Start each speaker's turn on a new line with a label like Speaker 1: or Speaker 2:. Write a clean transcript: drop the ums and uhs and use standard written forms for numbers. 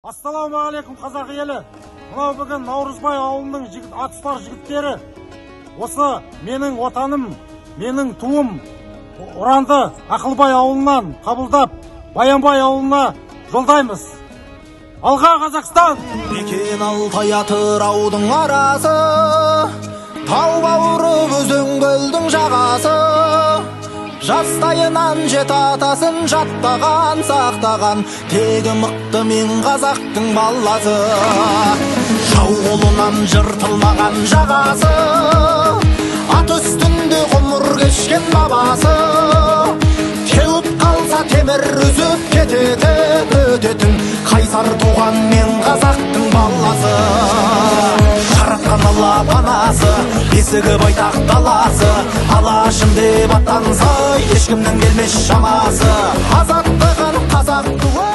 Speaker 1: Ассалаумағалейкум қазақ елі. Мынау бүгін Наурызбай ауылының атыстар жігіттері осы менің отаным, менің туым ұранды Ақылбай ауылынан қабылдап Баянбай ауылына жолдаймыз. Алға Қазақстан!
Speaker 2: Екен Алтай Атыраудың арасы, тау бауыры өзен көлдің жағасы. Жастайынан жет атасын жаттаған, сақтаған, тегі мықты мен қазақтың баласы. Жау қолынан жыртылмаған жағасы, ат үстінде ғұмыр кешкен бабасы. Теуіп қалса темір үзіп кететін, өтетін, қайсар туған мен қазақтың баласы. Жаратқан Алла панасы, есігі байтақ даласы, алашым деп аттанса ешкімнің келмес шамасы. Азаттығын қазақ туы